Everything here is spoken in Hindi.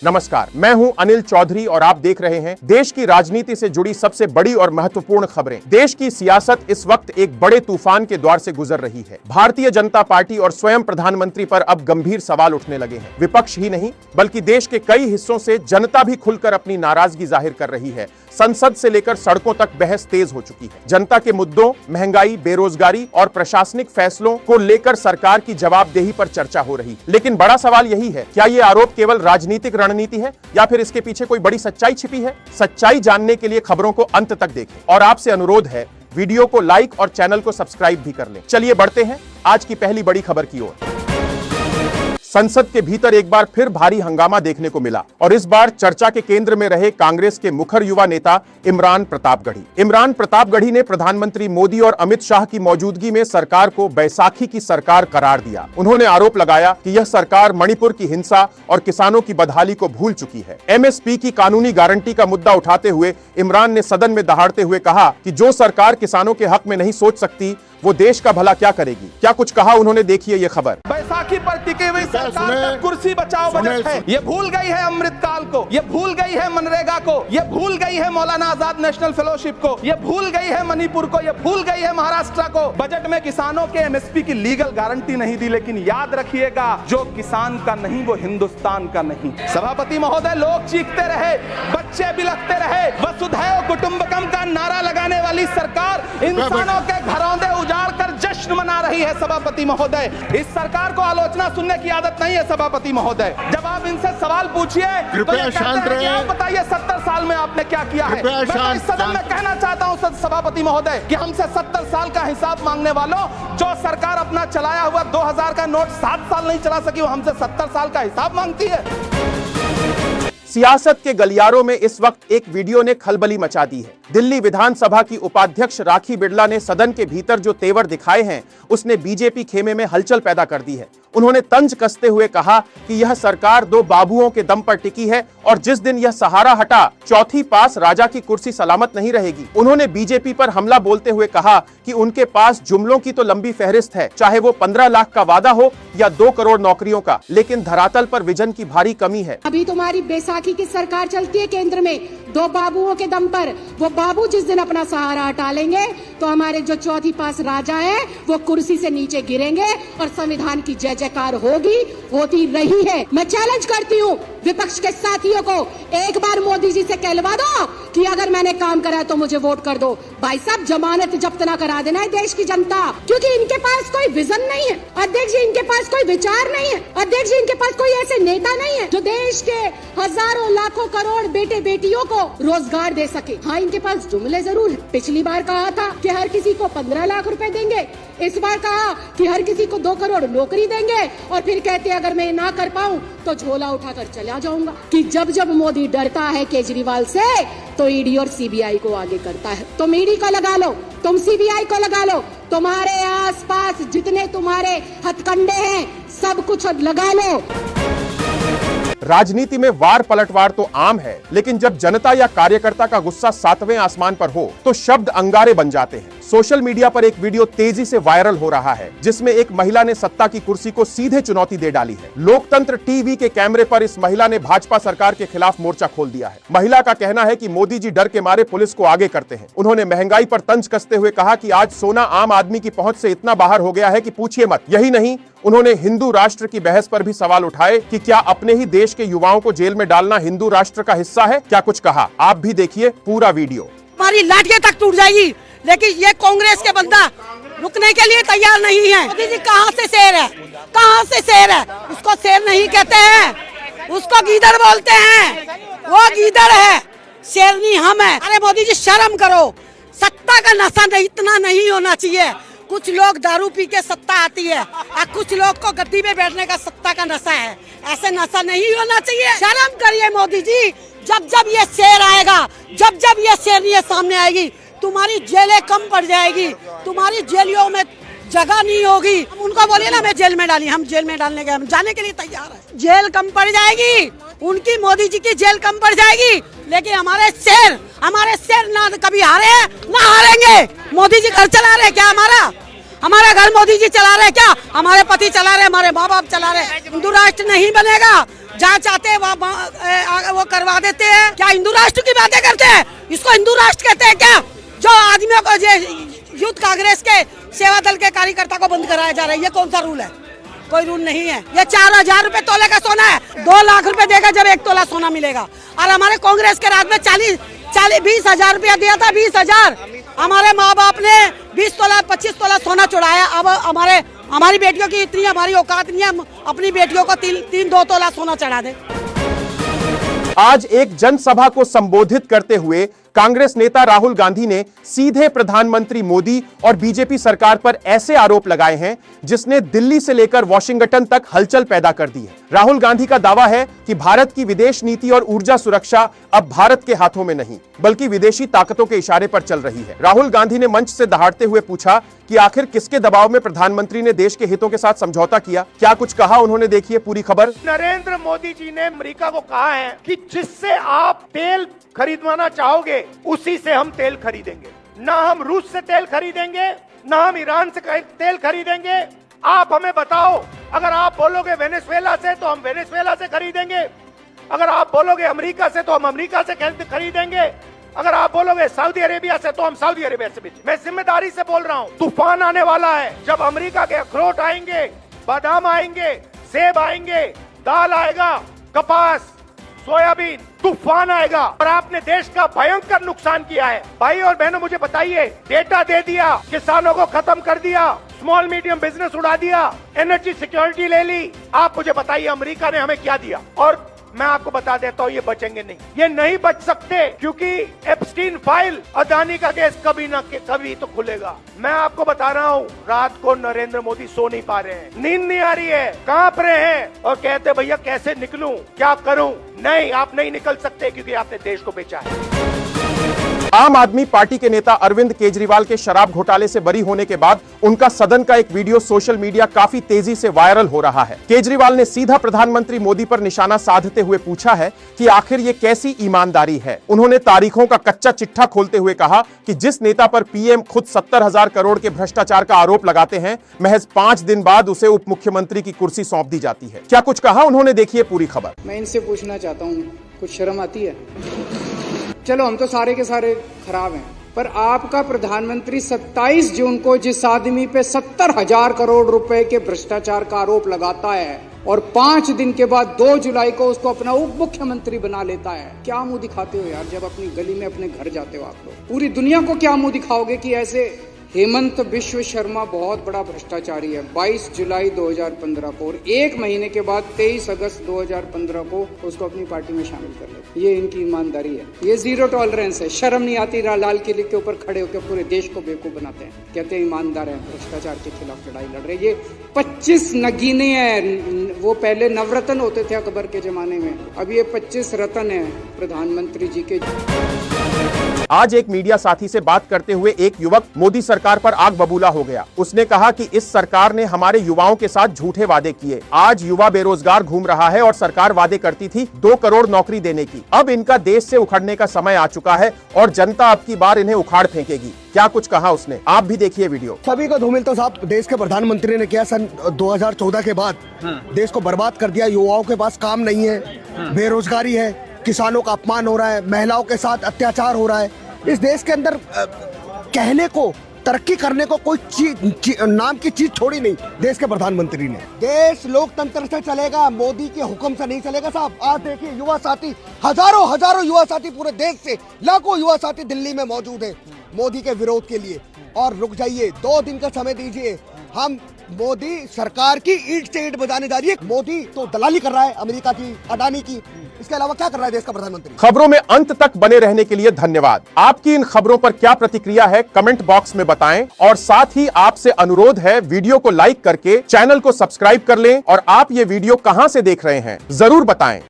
नमस्कार, मैं हूं अनिल चौधरी और आप देख रहे हैं देश की राजनीति से जुड़ी सबसे बड़ी और महत्वपूर्ण खबरें। देश की सियासत इस वक्त एक बड़े तूफान के द्वार से गुजर रही है। भारतीय जनता पार्टी और स्वयं प्रधानमंत्री पर अब गंभीर सवाल उठने लगे हैं। विपक्ष ही नहीं बल्कि देश के कई हिस्सों से जनता भी खुलकर अपनी नाराजगी जाहिर कर रही है। संसद से लेकर सड़कों तक बहस तेज हो चुकी है। जनता के मुद्दों, महंगाई, बेरोजगारी और प्रशासनिक फैसलों को लेकर सरकार की जवाबदेही पर चर्चा हो रही। लेकिन बड़ा सवाल यही है, क्या ये आरोप केवल राजनीतिक रणनीति है या फिर इसके पीछे कोई बड़ी सच्चाई छिपी है? सच्चाई जानने के लिए खबरों को अंत तक देखें और आपसे अनुरोध है, वीडियो को लाइक और चैनल को सब्सक्राइब भी कर लें। चलिए बढ़ते हैं आज की पहली बड़ी खबर की ओर। संसद के भीतर एक बार फिर भारी हंगामा देखने को मिला और इस बार चर्चा के केंद्र में रहे कांग्रेस के मुखर युवा नेता इमरान प्रतापगढ़ी। इमरान प्रतापगढ़ी ने प्रधानमंत्री मोदी और अमित शाह की मौजूदगी में सरकार को बैसाखी की सरकार करार दिया। उन्होंने आरोप लगाया कि यह सरकार मणिपुर की हिंसा और किसानों की बदहाली को भूल चुकी है। एमएसपी की कानूनी गारंटी का मुद्दा उठाते हुए इमरान ने सदन में दहाड़ते हुए कहा कि जो सरकार किसानों के हक में नहीं सोच सकती वो देश का भला क्या करेगी। क्या कुछ कहा उन्होंने, देखिए ये खबर। बैसाखी पर टिकी हुई सरकार का कुर्सी बचाओ बजट है। ये भूल गई है अमृतकाल को, ये भूल गई है मनरेगा को, ये भूल गई है मौलाना आजाद नेशनल फेलोशिप को, ये भूल गई है मणिपुर को, ये भूल गई है महाराष्ट्र को। बजट में किसानों के एमएसपी की लीगल गारंटी नहीं दी। लेकिन याद रखिएगा, जो किसान का नहीं वो हिंदुस्तान का नहीं। सभापति महोदय, लोग चीखते रहे, बच्चे बिलखते रहे, वसुधैव कुटुंबकम का नारा लगाने वाली सरकार इंसानों के घरौंदे उजाड़ कर जश्न मना रही है। सभापति महोदय, इस सरकार को आलोचना सुनने की आदत नहीं है। सभापति महोदय, जब आप इनसे सवाल पूछिए तो ये कहते हैं आप बताइए 70 साल में आपने क्या किया है। मैं तो इस सदन में कहना चाहता हूं सभापति महोदय कि हमसे 70 साल का हिसाब मांगने वालों, जो सरकार अपना चलाया हुआ 2000 का नोट 7 साल नहीं चला सकी, वो हमसे 70 साल का हिसाब मांगती है। सियासत के गलियारों में इस वक्त एक वीडियो ने खलबली मचा दी है। दिल्ली विधानसभा की उपाध्यक्ष राखी बिड़ला ने सदन के भीतर जो तेवर दिखाए हैं उसने बीजेपी खेमे में हलचल पैदा कर दी है। उन्होंने तंज कसते हुए कहा कि यह सरकार दो बाबुओं के दम पर टिकी है और जिस दिन यह सहारा हटा, चौथी पास राजा की कुर्सी सलामत नहीं रहेगी। उन्होंने बीजेपी पर हमला बोलते हुए कहा कि उनके पास जुमलों की तो लंबी फहरिस्त है, चाहे वो 15 लाख का वादा हो या 2 करोड़ नौकरियों का, लेकिन धरातल पर विजन की भारी कमी है। अभी तुम्हारी बैसाखी की सरकार चलती है केंद्र में, दो बाबुओं के दम पर। वो बाबू जिस दिन अपना सहारा हटा लेंगे तो हमारे जो चौथी पास राजा है वो कुर्सी से नीचे गिरेंगे और संविधान की जय जयकार होगी, होती रही है। मैं चैलेंज करती हूँ विपक्ष के साथियों को, एक बार मोदी जी से कहलवा दो कि अगर मैंने काम करा तो मुझे वोट कर दो। भाई साहब, जमानत जब्त ना करा देना है देश की जनता, क्योंकि इनके पास कोई विजन नहीं है। अध्यक्ष जी, इनके पास कोई विचार नहीं है। अध्यक्ष जी, इनके पास कोई ऐसे नेता नहीं है जो देश के हजारों लाखों करोड़ बेटे बेटियों को रोजगार दे सके। हाँ, इनके पास जुमले जरूर है। पिछली बार कहा था कि हर किसी को 15 लाख रुपए देंगे, इस बार कहा कि हर किसी को 2 करोड़ नौकरी देंगे और फिर कहते अगर मैं ना कर पाऊं तो झोला उठाकर चला जाऊंगा। कि जब जब मोदी डरता है केजरीवाल से तो ईडी और सीबीआई को आगे करता है। तुम ईडी को लगा लो, तुम सीबीआई को लगा लो, तुम्हारे आसपास जितने तुम्हारे हथकंडे हैं सब कुछ लगा लो। राजनीति में वार पलटवार तो आम है, लेकिन जब जनता या कार्यकर्ता का गुस्सा 7वें आसमान पर हो तो शब्द अंगारे बन जाते हैं। सोशल मीडिया पर एक वीडियो तेजी से वायरल हो रहा है जिसमें एक महिला ने सत्ता की कुर्सी को सीधे चुनौती दे डाली है। लोकतंत्र टीवी के कैमरे पर इस महिला ने भाजपा सरकार के खिलाफ मोर्चा खोल दिया है। महिला का कहना है कि मोदी जी डर के मारे पुलिस को आगे करते हैं। उन्होंने महंगाई पर तंज कसते हुए कहा कि आज सोना आम आदमी की पहुंच से इतना बाहर हो गया है कि पूछिए मत। यही नहीं, उन्होंने हिंदू राष्ट्र की बहस पर भी सवाल उठाए कि क्या अपने ही देश के युवाओं को जेल में डालना हिंदू राष्ट्र का हिस्सा है। क्या कुछ कहा, आप भी देखिए पूरा वीडियो। हमारी लाठियां तक टूट जाएगी, लेकिन ये कांग्रेस के बंदा रुकने के लिए तैयार नहीं है। मोदी जी कहाँ से शेर है, कहाँ से शेर है? उसको शेर नहीं कहते हैं, उसको गीदड़ बोलते हैं। वो गीदड़ है, शेरनी हम है। अरे मोदी जी शर्म करो, सत्ता का नशा नहीं, इतना नहीं होना चाहिए। कुछ लोग दारू पी के सत्ता आती है और कुछ लोग को गद्दी में बैठने का सत्ता का नशा है। ऐसे नशा नहीं होना चाहिए। शर्म करिए मोदी जी। जब जब ये शेर आएगा, जब जब ये शेरनी सामने आएगी, तुम्हारी जेलें कम पड़ जाएगी, तुम्हारी जेलियों में जगह नहीं होगी। उनको बोलिए ना मैं जेल में डाली, हम जेल में डालने के हम जाने के लिए तैयार है। जेल कम पड़ जाएगी, उनकी मोदी जी की जेल कम पड़ जाएगी, लेकिन हमारे शेर ना कभी हारे हैं ना हारेंगे। मोदी जी घर चला रहे क्या हमारा घर मोदी जी चला रहे क्या? हमारे पति चला रहे, हमारे माँ बाप चला रहे। हिंदू राष्ट्र नहीं बनेगा जहाँ चाहते हैं वहाँ वो करवा देते हैं। क्या हिंदू राष्ट्र की बातें करते हैं? इसको हिंदू राष्ट्र कहते हैं क्या? जो आदमियों को यूथ कांग्रेस के सेवा दल के कार्यकर्ता को बंद कराया जा रहा है, ये कौन सा रूल है? कोई रूल नहीं है। ये 4,000 रुपए तोले का सोना है। 2 लाख रुपए देगा जब 1 तोला सोना मिलेगा। और हमारे कांग्रेस के राज में 20,000 रुपया दिया था। 20,000 हमारे माँ बाप ने 20 तोला 25 तोला सोना चुराया। अब हमारी बेटियों की इतनी हमारी औकात नहीं है, अपनी बेटियों को 2 तोला सोना चढ़ा दे। आज एक जनसभा को संबोधित करते हुए कांग्रेस नेता राहुल गांधी ने सीधे प्रधानमंत्री मोदी और बीजेपी सरकार पर ऐसे आरोप लगाए हैं जिसने दिल्ली से लेकर वॉशिंगटन तक हलचल पैदा कर दी है। राहुल गांधी का दावा है कि भारत की विदेश नीति और ऊर्जा सुरक्षा अब भारत के हाथों में नहीं बल्कि विदेशी ताकतों के इशारे पर चल रही है। राहुल गांधी ने मंच से दहाड़ते हुए पूछा कि आखिर किसके दबाव में प्रधानमंत्री ने देश के हितों के साथ समझौता किया। क्या कुछ कहा उन्होंने, देखिए पूरी खबर। नरेंद्र मोदी जी ने अमेरिका को कहा है कि जिससे आप तेल खरीदवाना चाहोगे उसी से हम तेल खरीदेंगे। ना हम रूस से तेल खरीदेंगे, ना हम ईरान से तेल खरीदेंगे। आप हमें बताओ, अगर आप बोलोगे वेनेजुएला से तो हम वेनेजुएला से खरीदेंगे, अगर आप बोलोगे अमेरिका से तो हम अमेरिका से खरीदेंगे, अगर आप बोलोगे सऊदी अरेबिया से तो हम सऊदी अरेबिया से। मैं जिम्मेदारी से बोल रहा हूँ, तूफान आने वाला है। जब अमेरिका के अखरोट आएंगे, बादाम आएंगे, सेब आएंगे, दाल आएगा, कपास, सोयाबीन, तूफान आएगा और आपने देश का भयंकर नुकसान किया है। भाई और बहनों मुझे बताइए, डेटा दे दिया, किसानों को खत्म कर दिया, स्मॉल मीडियम बिजनेस उड़ा दिया, एनर्जी सिक्योरिटी ले ली। आप मुझे बताइए अमेरिका ने हमें क्या दिया? और मैं आपको बता देता हूँ, ये बचेंगे नहीं, ये नहीं बच सकते, क्योंकि एप्स्टीन फाइल, अदानी का केस कभी ना कभी तो खुलेगा। मैं आपको बता रहा हूँ, रात को नरेंद्र मोदी सो नहीं पा रहे हैं, नींद नहीं आ रही है, कांप रहे हैं और कहते भैया कैसे निकलूं, क्या करूं? नहीं, आप नहीं निकल सकते क्योंकि आपने देश को बेचा है। आम आदमी पार्टी के नेता अरविंद केजरीवाल के शराब घोटाले से बरी होने के बाद उनका सदन का एक वीडियो सोशल मीडिया काफी तेजी से वायरल हो रहा है। केजरीवाल ने सीधा प्रधानमंत्री मोदी पर निशाना साधते हुए पूछा है कि आखिर ये कैसी ईमानदारी है। उन्होंने तारीखों का कच्चा चिट्ठा खोलते हुए कहा कि जिस नेता पर पीएम खुद 70,000 करोड़ के भ्रष्टाचार का आरोप लगाते हैं, महज 5 दिन बाद उसे उप मुख्यमंत्री की कुर्सी सौंप दी जाती है। क्या कुछ कहा उन्होंने, देखिए पूरी खबर। मैं इनसे पूछना चाहता हूँ, कुछ शर्म आती है? चलो हम तो सारे के सारे खराब हैं, पर आपका प्रधानमंत्री 27 जून को जिस आदमी पे 70,000 करोड़ रुपए के भ्रष्टाचार का आरोप लगाता है और 5 दिन के बाद 2 जुलाई को उसको अपना उप मुख्यमंत्री बना लेता है, क्या मुंह दिखाते हो यार? जब अपनी गली में अपने घर जाते हो आप लोग, पूरी दुनिया को क्या मुंह दिखाओगे कि ऐसे हेमंत बिश्व शर्मा बहुत बड़ा भ्रष्टाचारी है। 22 जुलाई 2015 को और 1 महीने के बाद 23 अगस्त 2015 को उसको अपनी पार्टी में शामिल कर ले। ये इनकी ईमानदारी है, ये जीरो टॉलरेंस है। शर्म नहीं आती? लाल किले के ऊपर खड़े होकर पूरे देश को बेवकूफ बनाते हैं, कहते हैं ईमानदार है, भ्रष्टाचार के खिलाफ लड़ाई लड़ रहे। ये 25 नगीने हैं। वो पहले नवरत्न होते थे अकबर के जमाने में, अब ये 25 रत्न है प्रधानमंत्री जी के। आज एक मीडिया साथी से बात करते हुए एक युवक मोदी सरकार पर आग बबूला हो गया। उसने कहा कि इस सरकार ने हमारे युवाओं के साथ झूठे वादे किए। आज युवा बेरोजगार घूम रहा है और सरकार वादे करती थी 2 करोड़ नौकरी देने की। अब इनका देश से उखड़ने का समय आ चुका है और जनता अब की बार इन्हें उखाड़ फेंकेगी। क्या कुछ कहा उसने, आप भी देखिए वीडियो। सभी को धूमिल तो साहब देश के प्रधानमंत्री ने किया सन 2014 के बाद। देश को बर्बाद कर दिया। युवाओं के पास काम नहीं है, बेरोजगारी है, किसानों का अपमान हो रहा है, महिलाओं के साथ अत्याचार हो रहा है। इस देश के अंदर कहने को, तरक्की करने को कोई चीज नाम की चीज छोड़ी नहीं देश के प्रधानमंत्री ने। देश लोकतंत्र से चलेगा, मोदी के हुक्म से नहीं चलेगा साहब। आज देखिए युवा साथी, हजारों युवा साथी पूरे देश से, लाखों युवा साथी दिल्ली में मौजूद है मोदी के विरोध के लिए। और रुक जाइए, 2 दिन का समय दीजिए, हम मोदी सरकार की ईंट से ईंट बजाने जा रही है। मोदी तो दलाली कर रहा है अमेरिका की, अडानी की, इसके अलावा क्या कर रहा है देश का प्रधानमंत्री? खबरों में अंत तक बने रहने के लिए धन्यवाद। आपकी इन खबरों पर क्या प्रतिक्रिया है कमेंट बॉक्स में बताएं और साथ ही आपसे अनुरोध है वीडियो को लाइक करके चैनल को सब्सक्राइब कर लें और आप ये वीडियो कहां से देख रहे हैं जरूर बताएं।